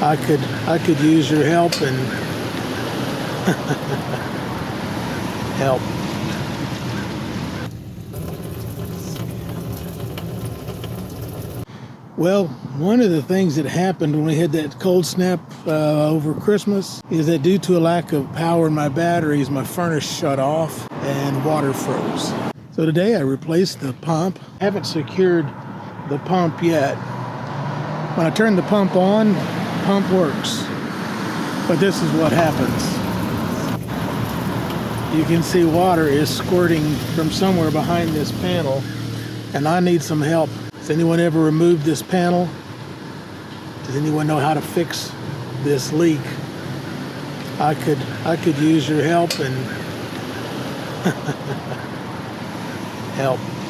I could use your help and help. Well, one of the things that happened when we had that cold snap over Christmas is that due to a lack of power in my batteries, my furnace shut off and water froze. So today I replaced the pump. I haven't secured the pump yet. When I turn the pump on, pump works. But this is what happens. You can see water is squirting from somewhere behind this panel, and I need some help. Has anyone ever removed this panel? Does anyone know how to fix this leak? I could use your help and help.